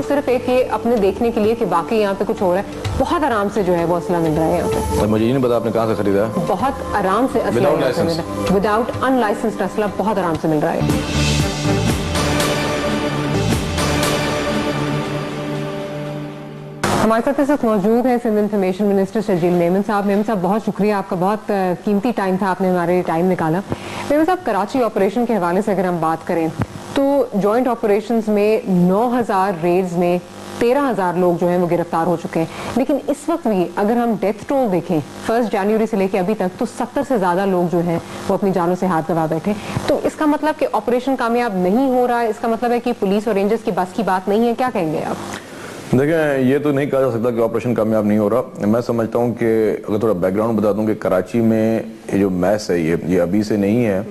صرف ایک یہ اپنے دیکھنے کے لیے کہ باقی یہاں پہ کچھ ہو رہا ہے، بہت آرام سے جو ہے وہ اسلحہ مل رہا ہے یہاں پہ. مجھے یہ نہیں پتا آپ نے کہاں سے خریدا ہے. بہت آرام سے اسلحہ وداؤٹ ان لائسنسڈ اسلحہ بہت آرام سے مل رہا ہے. ہمارے ساتھ اس وقت موجود ہیں سندھ انفارمیشن منسٹر شرجیل میمن صاحب. میمن صاحب بہت شکریہ آپ کا، بہت قیمتی ٹائم تھا، آپ نے ہمارے لیے ٹائم نکالا. میمن صاحب کراچی آپریشن کے حوالے سے اگر ہم بات کریں تو جوائنٹ آپریشنز میں 9000 ریڈز میں 13,000 لوگ جو ہیں وہ گرفتار ہو چکے ہیں، لیکن اس وقت بھی اگر ہم ڈیتھ ٹول دیکھیں 1 جنوری سے لے کے ابھی تک تو 70 سے زیادہ لوگ جو ہیں وہ اپنی جانوں سے ہاتھ گوا بیٹھے. تو اس کا مطلب کہ آپریشن کامیاب نہیں ہو رہا ہے، اس کا مطلب ہے کہ پولیس اور رینجرز کی بس کی بات نہیں ہے، کیا کہیں گے آپ؟ دیکھیں یہ تو نہیں کہا جا سکتا کہ آپریشن کامیاب نہیں ہو رہا. میں سمجھتا ہوں کہ اگر تھوڑا بیک گراؤنڈ بتا دوں کہ کراچی میں یہ جو میس ہے یہ ابھی سے نہیں ہے،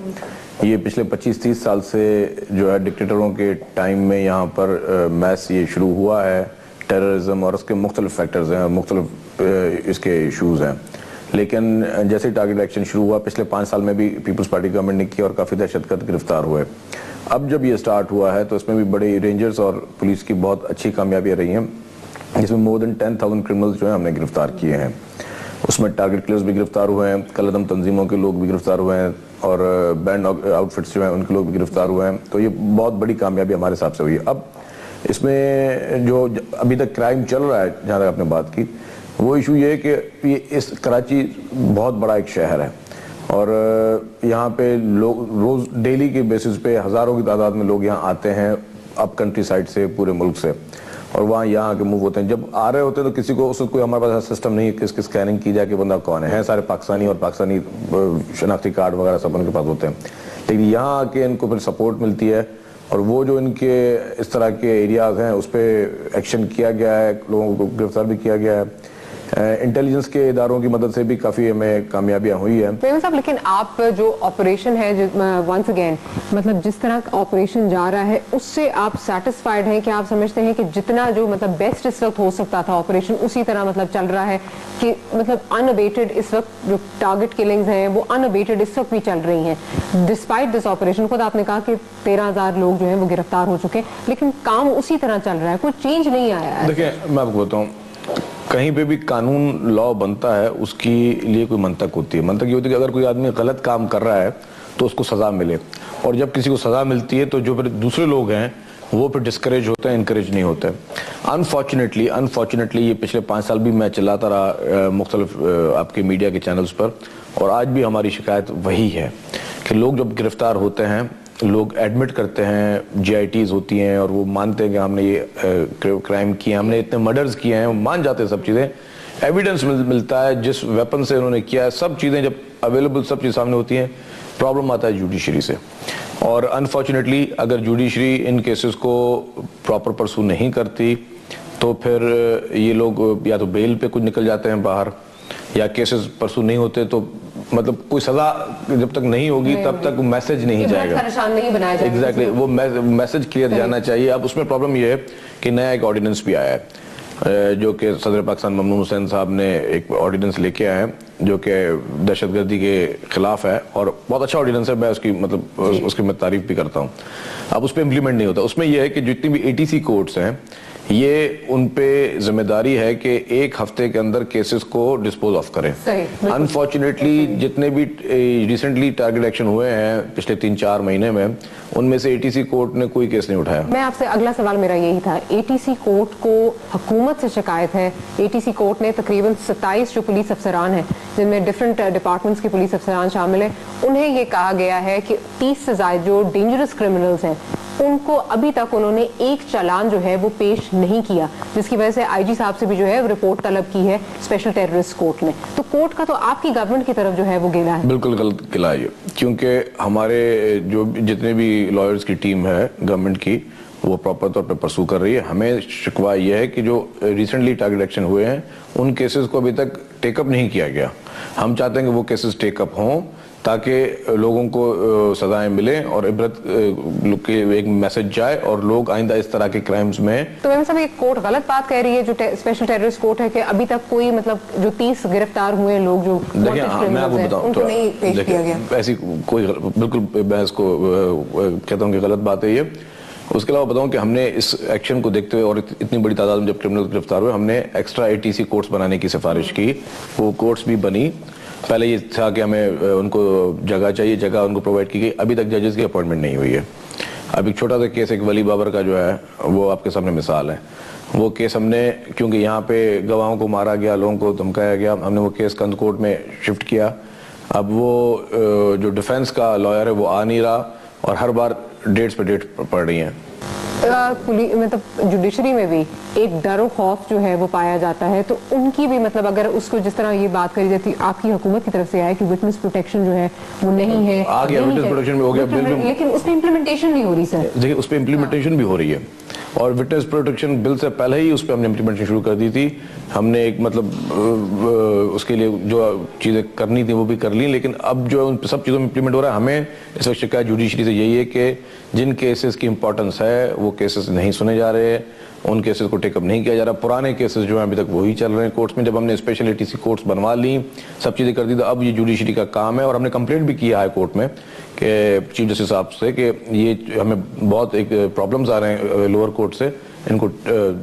یہ پچھلے 25-30 سال سے جو ہے ڈکٹیٹروں کے ٹائم میں یہاں پر میس یہ شروع ہوا ہے. ٹیررزم اور اس کے مختلف فیکٹرز ہیں، مختلف اس کے ایشوز ہیں. لیکن جیسے ٹارگٹ ایکشن شروع ہوا پچھلے 5 سال میں بھی پیپلز پارٹی گورنمنٹ نے کیا اور کافی دہشت گرد گرفتار ہوئے. اب جب یہ سٹارٹ ہوا ہے تو اس میں بھی بڑے رینجرز اور پولیس کی بہت اچھی کامیابیاں رہی ہیں، جس میں مور دین 10,000 کرمنلز جو ہیں ہم نے گرفتار کیے ہیں. اس میں ٹارگٹ کلرز بھی گرفتار ہوئے ہیں، کالعدم تنظیموں کے لوگ بھی گرفتار ہوئے ہیں، اور بینڈ آؤٹ فٹس جو ہیں ان کے لوگ بھی گرفتار ہوئے ہیں. تو یہ بہت بڑی کامیابی ہمارے حساب سے ہوئی ہے. اب اس میں جو ابھی تک کرائم چل رہا ہے جہاں تک آپ نے بات کی، وہ ایشو یہ ہے کہ اس کراچی بہت بڑا ایک شہر ہے اور یہاں پہ لوگ روز ڈیلی کے بیسس پہ ہزاروں کی تعداد میں لوگ یہاں آتے ہیں اپ کنٹری سائڈ سے، پورے ملک سے، اور وہاں یہاں کے موو ہوتے ہیں. جب آ رہے ہوتے ہیں تو کسی کو اس وقت کوئی ہمارے پاس سسٹم نہیں ہے کہ اس کی اسکیننگ کی جائے کہ بندہ کون ہے. سارے پاکستانی اور پاکستانی شناختی کارڈ وغیرہ سب ان کے پاس ہوتے ہیں، لیکن یہاں آ کے ان کو پھر سپورٹ ملتی ہے اور وہ جو ان کے اس طرح کے ایریاز ہیں اس پہ ایکشن کیا گیا ہے، لوگوں کو گرفتار بھی کیا گیا ہے. انٹیلیجنس کے اداروں کی مدد سے بھی کافی ہمیں کامیابیاں ہوئی ہیں. میمن صاحب لیکن آپ جو آپریشن ہے ونس اگین مطلب جس طرح آپریشن جا رہا ہے اس سے آپ سیٹسفائیڈ ہیں کہ آپ سمجھتے ہیں کہ جتنا جو مطلب بیسٹ اس وقت ہو سکتا تھا آپریشن اسی طرح مطلب چل رہا ہے کہ مطلب ان ابیٹڈ اس وقت جو ٹارگٹ کلنگز ہیں وہ ان ابیٹڈ اس وقت بھی چل رہی ہیں ڈسپائٹ دس آپریشن؟ خود آپ نے کہا کہ 13,000 لوگ جو ہیں وہ گرفتار ہو چکے ہیں لیکن کام اسی طرح چل رہا ہے، کوئی چینج نہیں آیا ہے. دیکھیں میں آپ کو بتاؤں، کہیں پہ بھی قانون لا بنتا ہے اس کے لیے کوئی منطق ہوتی ہے. منطق یہ ہوتی ہے کہ اگر کوئی آدمی غلط کام کر رہا ہے تو اس کو سزا ملے، اور جب کسی کو سزا ملتی ہے تو جو پھر دوسرے لوگ ہیں وہ پھر ڈسکریج ہوتے ہیں، انکریج نہیں ہوتے. انفارچونیٹلی یہ پچھلے 5 سال بھی میں چلاتا رہا مختلف آپ کے میڈیا کے چینلز پر، اور آج بھی ہماری شکایت وہی ہے کہ لوگ جب گرفتار ہوتے ہیں، لوگ ایڈمٹ کرتے ہیں، جی آئی ٹیز ہوتی ہیں اور وہ مانتے ہیں کہ ہم نے یہ کرائم کیا، ہم نے اتنے مرڈرز کیے ہیں، وہ مان جاتے ہیں سب چیزیں، ایویڈنس ملتا ہے جس ویپن سے انہوں نے کیا ہے، سب چیزیں جب اویلیبل سب چیز سامنے ہوتی ہیں، پرابلم آتا ہے جوڈیشری سے. اور انفارچونیٹلی اگر جوڈیشری ان کیسز کو پراپر پرسو نہیں کرتی تو پھر یہ لوگ یا تو بیل پہ کچھ نکل جاتے ہیں باہر، یا کیسز پرسو نہیں ہوتے تو مطلب کوئی سزا جب تک نہیں ہوگی تب تک میسج نہیں جائے گا. ایگزیکٹلی وہ میسج کلیئر جانا چاہیے. اب اس میں پرابلم یہ ہے کہ نیا ایک آرڈیننس بھی آیا ہے جو کہ صدر پاکستان ممنون حسین صاحب نے ایک آرڈیننس لے کے آئے ہیں جو کہ دہشت گردی کے خلاف ہے، اور بہت اچھا آرڈیننس ہے، میں اس کی مطلب اس کی میں تعریف بھی کرتا ہوں. اب اس پہ امپلیمنٹ نہیں ہوتا. اس میں یہ ہے کہ جتنی بھی ATC کورٹس ہیں یہ ان پہ ذمہ داری ہے کہ 1 ہفتے کے اندر کیسز کو ڈسپوز آف کریں. انفارچونیٹلی جتنے بھی ریسنٹلی ٹارگٹ ایکشن ہوئے ہیں پچھلے 3-4 مہینے میں، ان میں سے ATC کورٹ نے کوئی کیس نہیں اٹھایا. میں آپ سے اگلا سوال میرا یہی تھا، ATC کورٹ کو حکومت سے شکایت ہے. ATC کورٹ نے تقریباً 27 جو پولیس افسران ہیں جن میں ڈفرینٹ ڈپارٹمنٹس کے پولیس افسران شامل ہیں، انہیں یہ کہا گیا ہے کہ 30 سے زائد جو ڈینجرس کرمنلز ہیں ان کو ابھی تک انہوں نے ایک چالان جو ہے وہ پیش نہیں کیا، جس کی وجہ سے IG صاحب سے بھی جو ہے رپورٹ طلب کی ہے اسپیشل ٹیررسٹ کورٹ نے. تو کورٹ کا تو آپ کی گورنمنٹ کی طرف جو ہے وہ گلا ہے. بالکل غلط گلا ہے، کیونکہ ہمارے جو جتنے بھی لائرز کی ٹیم ہے گورنمنٹ کی وہ پراپر طور پہ پرسو کر رہی ہے. ہمیں شکوہ یہ ہے کہ جو ریسنٹلی ٹارگٹ ایکشن ہوئے ہیں ان کیسز کو ابھی تک ٹیک اپ نہیں کیا گیا. ہم چاہتے ہیں کہ وہ کیسز ٹیک اپ ہوں تاکہ لوگوں کو سزائیں ملیں اور عبرت کے ایک میسج جائے اور لوگ آئندہ اس طرح کے کرائمز میں. تو میم صاحب یہ کورٹ غلط بات کہہ رہی ہے جو اسپیشل ٹیررسٹ کورٹ ہے کہ ابھی تک کوئی مطلب جو 30 گرفتار ہوئے لوگ جو دیکھیں میں آپ کو بتاؤں تو ایسی کوئی بالکل میں اس کو کہتا ہوں کہ غلط بات ہے یہ. اس کے علاوہ بتاؤں کہ ہم نے اس ایکشن کو دیکھتے ہوئے اور اتنی بڑی تعداد میں جب کرمنل گرفتار ہوئے، ہم نے ایکسٹرا ATC کورٹس بنانے کی سفارش کی. وہ کورٹس بھی بنی. پہلے یہ تھا کہ ہمیں ان کو جگہ چاہیے، جگہ ان کو پرووائڈ کی گئی. ابھی تک ججز کی اپوائنٹمنٹ نہیں ہوئی ہے. اب ایک چھوٹا سا کیس ایک ولی بابر کا جو ہے وہ آپ کے سامنے مثال ہے. وہ کیس ہم نے، کیونکہ یہاں پہ گواہوں کو مارا گیا، لوگوں کو دھمکایا گیا، ہم نے وہ کیس کند کورٹ میں شفٹ کیا. اب وہ جو ڈیفینس کا لائر ہے وہ آ نہیں رہا اور ہر بار ڈیٹس پہ ڈیٹ پڑ رہی ہیں. مطلب جوڈیشری میں بھی ایک ڈر و خوف جو ہے وہ پایا جاتا ہے، تو ان کی بھی مطلب اگر اس کو جس طرح یہ بات کری جاتی آپ کی حکومت کی طرف سے آئے کہ وٹنس پروٹیکشن جو ہے وہ نہیں ہے، آ گیا وٹنس پروٹیکشن بھی ہو گیا بل میں، لیکن اس پہ امپلیمنٹیشن نہیں ہو رہی. سر دیکھیں اس پہ امپلیمنٹیشن بھی ہو رہی ہے، اور وٹنس پروٹیکشن بل سے پہلے ہی اس پہ ہم نے امپلیمنٹیشن شروع کر دی تھی. ہم نے ایک مطلب اس کے لیے جو چیزیں کرنی تھی وہ بھی کر لی، لیکن اب جو ان سب چیزوں میں امپلیمنٹ ہو رہا ہے. ہمیں اس وقت شکایت جوڈیشری سے یہی ہے کہ جن کیسز کی امپورٹنس ہے وہ کیسز نہیں سنے جا رہے، ان کیسز کو ٹیک اپ نہیں کیا جا رہا. پرانے کیسز جو ہیں ابھی تک وہی چل رہے ہیں کورٹس میں. جب ہم نے اسپیشل ATC کورٹس بنوا لی، سب چیزیں کر دی، تو اب یہ جوڈیشری کا کام ہے. اور ہم نے کمپلینٹ بھی کیا ہائی کورٹ میں کہ چیف جسٹس صاحب سے کہ یہ ہمیں بہت ایک پرابلمز آ رہے ہیں لوور کورٹ سے، ان کو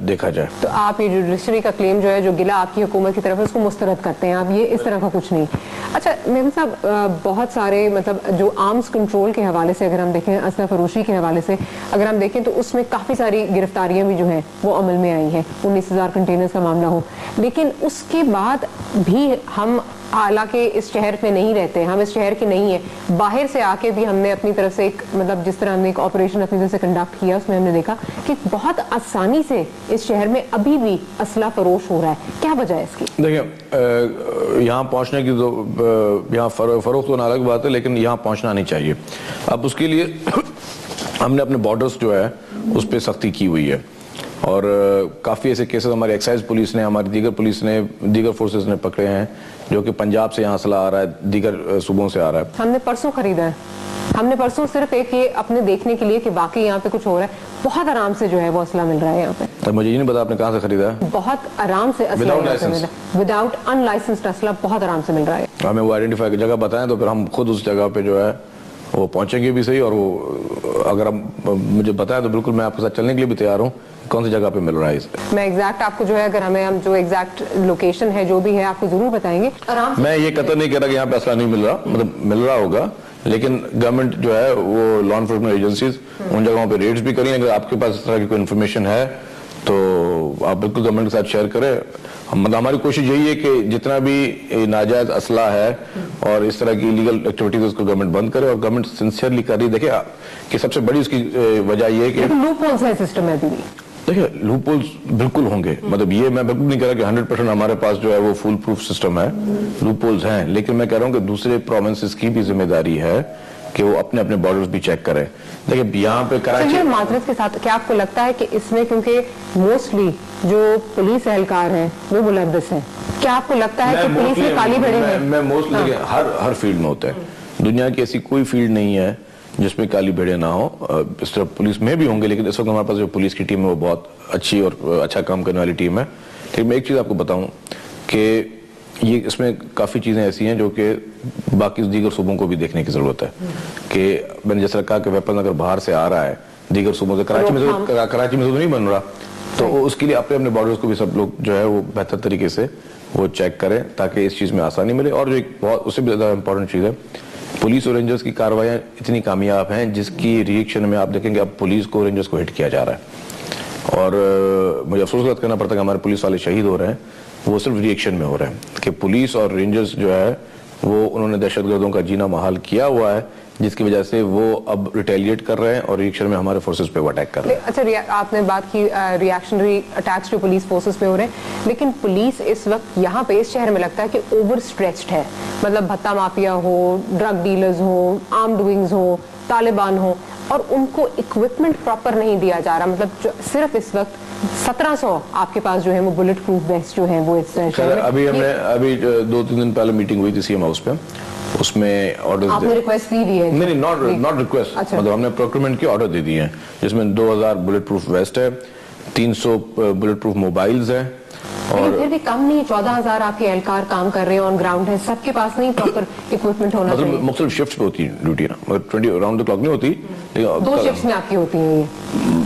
دیکھا جائے. تو آپ یہ جوڈیشری کا کلیم جو ہے، جو گلہ آپ کی حکومت کی طرف ہے، اس کو مسترد کرتے ہیں آپ، یہ اس طرح کا کچھ نہیں. اچھا میمن صاحب، بہت سارے مطلب جو آرمز کنٹرول کے حوالے سے اگر ہم دیکھیں، اسلحہ فروشی کے حوالے سے اگر ہم دیکھیں، تو اس میں کافی ساری گرفتاریاں بھی جو ہیں وہ عمل میں آئی ہیں. 19,000 کنٹینرز کا معاملہ ہو، لیکن اس کے بعد بھی ہم، حالانکہ اس شہر میں نہیں رہتے، ہم اس شہر کے نہیں ہیں، باہر سے آ کے بھی ہم نے اپنی طرف سے ایک مطلب جس طرح ہم نے ایک آپریشن اپنی طرف سے کنڈکٹ کیا، اس میں ہم نے دیکھا کہ بہت آسانی سے اس شہر میں ابھی بھی اسلحہ فروش ہو رہا ہے. کیا وجہ ہے اس کی؟ دیکھیں یہاں پہنچنے کی تو یہاں فروخت تو الگ بات ہے، لیکن یہاں پہنچنا نہیں چاہیے. اب اس کے لیے ہم نے اپنے بارڈرز جو ہے اس پہ سختی کی ہوئی ہے، اور کافی ایسے کیسز ہماری ایکسائز پولیس نے، ہماری دیگر پولیس نے، دیگر فورسز نے پکڑے ہیں جو کہ پنجاب سے یہاں اسلحہ آ رہا ہے، دیگر صوبوں سے آ رہا ہے. ہم نے پرسوں خریدا ہے، ہم نے پرسوں صرف ایک یہ اپنے دیکھنے کے لیے کہ باقی یہاں پہ کچھ ہو رہا ہے، بہت آرام سے جو ہے وہ اسلحہ مل رہا ہے یہاں پہ. مجھے یہ نہیں پتا آپ نے کہاں سے خریدا ہے. بہت آرام سے اسلحہ وداؤٹ ان لائسنسڈ اسلحہ بہت آرام سے مل رہا ہے. ہمیں وہ آئیڈینٹیفائی کی جگہ بتائیں تو پھر ہم خود اس جگہ پہ جو ہے وہ پہنچیں گے بھی صحیح، اور وہ اگر آپ مجھے بتائیں تو بالکل میں آپ کے ساتھ چلنے کے لیے بھی تیار ہوں کون سی جگہ پہ مل رہا ہے. میں ایگزیکٹ آپ کو جو ہے، اگر ہم جو ایگزیکٹ لوکیشن ہے جو بھی ہے آپ کو ضرور بتائیں گے. میں یہ قطع نہیں کہہ رہا کہ یہاں پہ اسلحہ نہیں مل رہا، مطلب مل رہا ہوگا، لیکن گورنمنٹ جو ہے وہ لا انفورسمنٹ ایجنسیز ان جگہوں پہ ریڈز بھی کریں. اگر آپ کے پاس اس طرح کی کوئی انفارمیشن ہے تو آپ بالکل گورنمنٹ کے ساتھ شیئر کریں. مطلب ہماری کوشش یہی ہے کہ جتنا بھی ناجائز اسلحہ ہے اور اس طرح کی لیگل ایکٹیویٹیز اس کو گورنمنٹ بند کرے، اور گورنمنٹ سنسیئرلی کر رہی. دیکھیں کہ سب سے بڑی اس کی وجہ یہ ہے کہ لوپ ہولز ہے سسٹم میں بھی. دیکھیں لوپ ہولز بالکل ہوں گے، مطلب یہ میں بالکل نہیں کہہ رہا کہ 100% ہمارے پاس جو ہے وہ فول پروف سسٹم ہے. لوپ ہولز ہیں، لیکن میں کہہ رہا ہوں کہ دوسرے پروونسز کی بھی ذمہ داری ہے کہ وہ اپنے اپنے بارڈرز بھی چیک کریں. دیکھیں یہاں پہ کراچی، معذرت کے ساتھ، کیا آپ کو لگتا ہے کہ اس میں کیونکہ موسٹلی جو پولیس اہلکار ہیں وہ ملوث ہیں، کیا آپ کو لگتا ہے کہ پولیس میں کالی بھیڑیں ہیں؟ میں موسٹلی ہر فیلڈ میں ہوتا ہے، دنیا کی ایسی کوئی فیلڈ نہیں ہے جس میں کالی بھیڑیں نہ ہو. اس طرح پولیس میں بھی ہوں گے، لیکن اس وقت ہمارے پاس جو پولیس کی ٹیم ہے وہ بہت اچھی اور اچھا کام کرنے والی ٹیم ہے. لیکن میں ایک چیز آپ کو بتاؤں کہ یہ اس میں کافی چیزیں ایسی ہیں جو کہ باقی دیگر صوبوں کو بھی دیکھنے کی ضرورت ہے. کہ میں نے جیسا کہا کہ ویپن اگر باہر سے آ رہا ہے دیگر صوبوں سے، کراچی میں تو نہیں بن رہا، تو اس کے لیے اپنے اپنے بارڈرز کو بھی سب لوگ جو ہے وہ بہتر طریقے سے وہ چیک کریں تاکہ اس چیز میں آسانی ملے. اور جو ایک بہت اس سے بھی زیادہ امپورٹنٹ چیز ہے، پولیس اور رینجرز کی کارروائیاں اتنی کامیاب ہیں جس کی ریئیکشن میں آپ دیکھیں گے اب پولیس کو رینجرز کو ہٹ کیا جا رہا ہے. اور مجھے افسوس بات کرنا پڑتا ہے کہ ہمارے پولیس والے شہید ہو رہے ہیں، وہ صرف ریئیکشن میں ہو رہے ہیں کہ پولیس اور رینجرز جو ہے وہ انہوں نے دہشت گردوں کا جینا محال کیا ہوا ہے، جس کی وجہ سے وہ اب ریٹیلیٹ کر رہے ہیں اور ریئیکشن میں ہمارے فورسز پہ وہ اٹیک کر رہے ہیں. اچھا آپ نے بات کی ریئیکشنری اٹیکس جو پولیس فورسز پہ ہو رہے ہیں، لیکن پولیس اس وقت یہاں پہ اس شہر میں لگتا ہے کہ اوور اسٹریچڈ ہے. مطلب بھتہ مافیا ہو، ڈرگ ڈیلرز ہو، آرمڈ ونگز ہو، طالبان ہو، اور ان کو اکوپمنٹ پراپر نہیں دیا جا رہا. مطلب صرف اس وقت 1700 آپ کے پاس جو ہے وہ بلٹ پروف ویسٹ جو ہیں وہ اس ابھی ہم نے ابھی 2-3 دن پہلے میٹنگ ہوئی تھی سی ایم ہاؤس پہ، اس میں آرڈر آپ نے ریکویسٹ دی ہے؟ نہیں، ناٹ ریکویسٹ، مطلب ہم نے پروکیورمنٹ کی آرڈر دے دی ہیں جس میں 2000 بلٹ پروف ویسٹ ہے، 300 بلٹ پروف موبائلز ہیں. اور پھر بھی کم نہیں، 14,000 آپ کے اہلکار کام کر رہے ہیں آن گراؤنڈ ہیں، سب کے پاس نہیں پراپر اکوپمنٹ ہونا چاہیے. مطلب مختلف شفٹس پہ ہوتی ہے ڈیوٹی نا، مطلب 20 راؤنڈ دا کلاک نہیں ہوتی، 2 شفٹس میں آپ کی ہوتی ہیں یہ.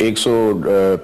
100